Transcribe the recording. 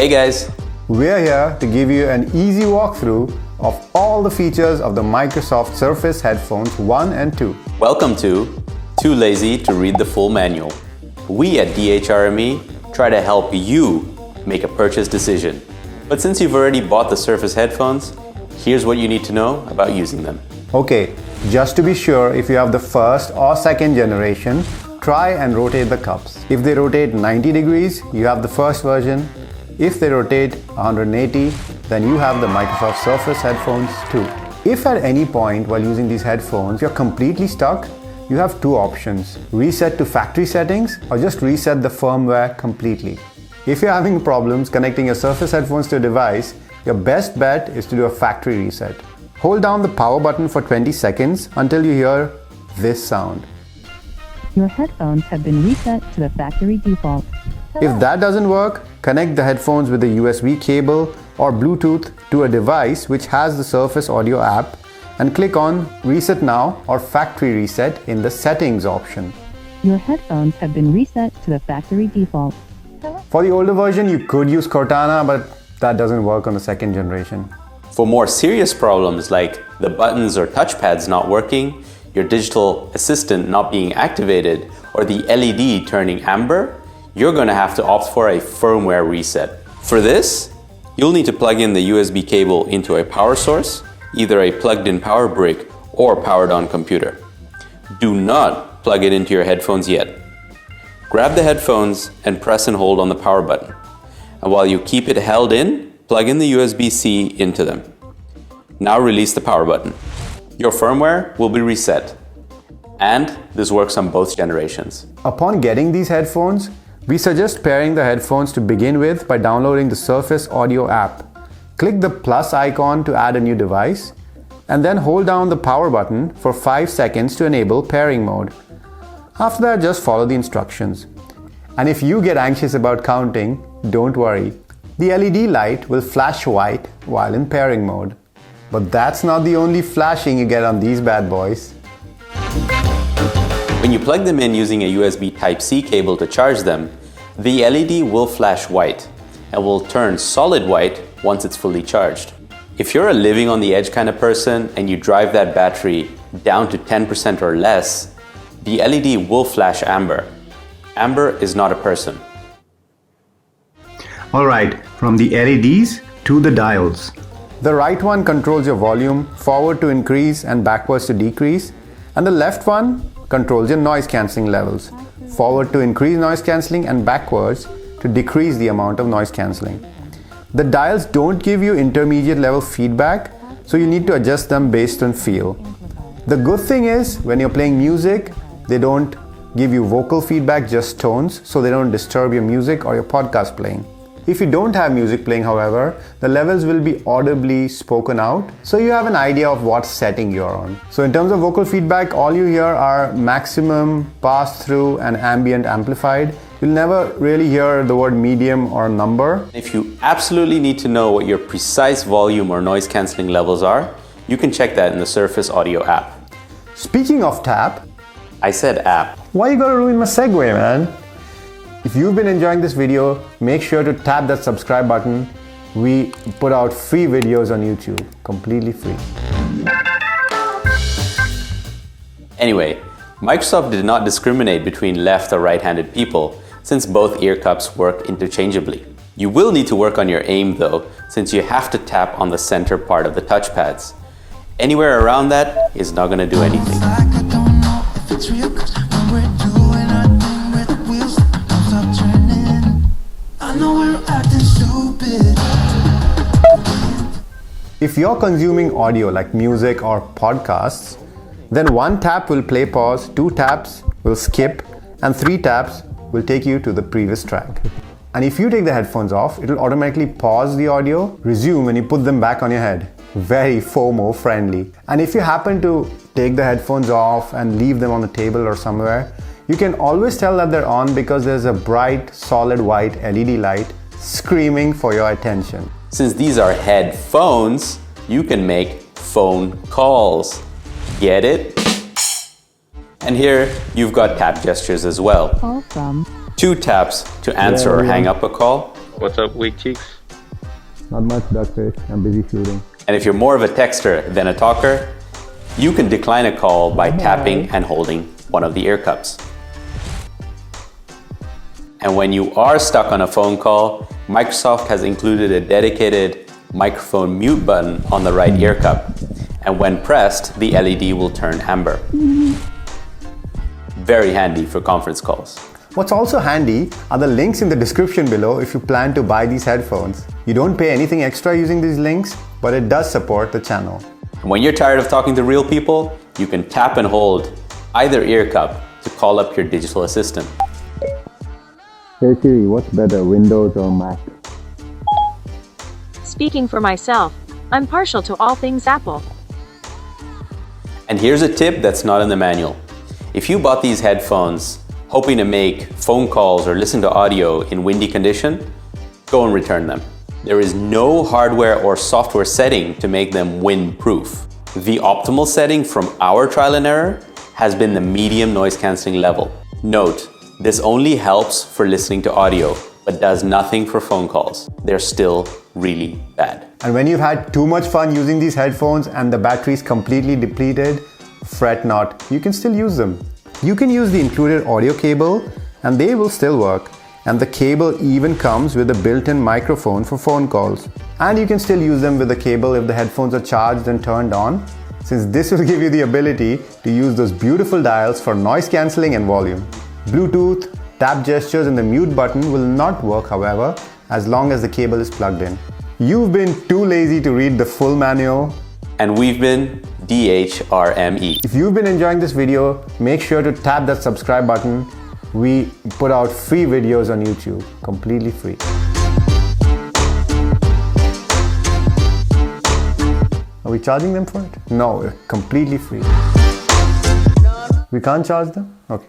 Hey guys! We're here to give you an easy walkthrough of all the features of the Microsoft Surface Headphones 1 and 2. Welcome to Too Lazy to Read the Full Manual. We at DHRME try to help you make a purchase decision. But since you've already bought the Surface headphones, here's what you need to know about using them. Okay, just to be sure, if you have the first or second generation, try and rotate the cups. If they rotate 90 degrees, you have the first version. If they rotate 180, then you have the Microsoft Surface headphones 2. If at any point while using these headphones you're completely stuck, you have two options: reset to factory settings or just reset the firmware completely. If you're having problems connecting your Surface headphones to a device, your best bet is to do a factory reset. Hold down the power button for 20 seconds until you hear this sound. Your headphones have been reset to the factory default. If that doesn't work, connect the headphones with a USB cable or Bluetooth to a device which has the Surface Audio app and click on Reset Now or Factory Reset in the Settings option. Your headphones have been reset to the factory default. For the older version, you could use Cortana, but that doesn't work on the second generation. For more serious problems like the buttons or touchpads not working, your digital assistant not being activated, or the LED turning amber, you're going to have to opt for a firmware reset. For this, you'll need to plug in the USB cable into a power source, either a plugged-in power brick or powered-on computer. Do not plug it into your headphones yet. Grab the headphones and press and hold on the power button. And while you keep it held in, plug in the USB-C into them. Now release the power button. Your firmware will be reset. And this works on both generations. Upon getting these headphones, we suggest pairing the headphones to begin with by downloading the Surface Audio app. Click the plus icon to add a new device, and then hold down the power button for 5 seconds to enable pairing mode. After that, just follow the instructions. And if you get anxious about counting, don't worry. The LED light will flash white while in pairing mode. But that's not the only flashing you get on these bad boys. When you plug them in using a USB Type-C cable to charge them, the LED will flash white and will turn solid white once it's fully charged. If you're a living on the edge kind of person and you drive that battery down to 10% or less, the LED will flash amber. Amber is not a person. Alright, from the LEDs to the dials. The right one controls your volume, forward to increase and backwards to decrease, and the left one controls your noise cancelling levels, forward to increase noise cancelling and backwards to decrease the amount of noise cancelling. The dials don't give you intermediate level feedback, so you need to adjust them based on feel. The good thing is, when you're playing music, they don't give you vocal feedback, just tones, so they don't disturb your music or your podcast playing. If you don't have music playing, however, the levels will be audibly spoken out, so you have an idea of what setting you're on. So in terms of vocal feedback, all you hear are maximum, pass-through, and ambient amplified. You'll never really hear the word medium or number. If you absolutely need to know what your precise volume or noise cancelling levels are, you can check that in the Surface Audio app. Speaking of tap, I said app. why you gotta ruin my segue, man? If you've been enjoying this video, make sure to tap that subscribe button. We put out free videos on YouTube, completely free. Anyway, Microsoft did not discriminate between left or right-handed people, since both ear cups work interchangeably. You will need to work on your aim though, since you have to tap on the center part of the touchpads. Anywhere around that is not going to do anything. If you're consuming audio like music or podcasts, then 1 tap will play pause, 2 taps will skip, and 3 taps will take you to the previous track. And if you take the headphones off, it'll automatically pause the audio, resume when you put them back on your head. Very FOMO friendly. And if you happen to take the headphones off and leave them on the table or somewhere, you can always tell that they're on because there's a bright, solid white LED light screaming for your attention. Since these are headphones, you can make phone calls. Get it? And here you've got tap gestures as well. Call from. 2 taps to answer or hang up a call, What's up, weak cheeks? Not much, Duckfish. I'm busy shooting. And if you're more of a texter than a talker, you can decline a call by tapping and holding one of the ear cups. And when you are stuck on a phone call, Microsoft has included a dedicated microphone mute button on the right ear cup. And when pressed, the LED will turn amber. Very handy for conference calls. What's also handy are the links in the description below if you plan to buy these headphones. You don't pay anything extra using these links, but it does support the channel. And when you're tired of talking to real people, you can tap and hold either ear cup to call up your digital assistant. Hey Siri, what's better, Windows or Mac? Speaking for myself, I'm partial to all things Apple. And here's a tip that's not in the manual. If you bought these headphones hoping to make phone calls or listen to audio in windy condition, go and return them. There is no hardware or software setting to make them wind-proof. The optimal setting from our trial and error has been the medium noise cancelling level. Note, this only helps for listening to audio, but does nothing for phone calls. They're still really bad. And when you've had too much fun using these headphones and the battery is completely depleted, fret not, you can still use them. You can use the included audio cable and they will still work. And the cable even comes with a built-in microphone for phone calls. And you can still use them with the cable if the headphones are charged and turned on, since this will give you the ability to use those beautiful dials for noise cancelling and volume. Bluetooth, tap gestures and the mute button will not work, however, as long as the cable is plugged in. You've been too lazy to read the full manual. And we've been DHRME. If you've been enjoying this video, make sure to tap that subscribe button. We put out free videos on YouTube, completely free. Are we charging them for it? No, completely free. We can't charge them? Okay.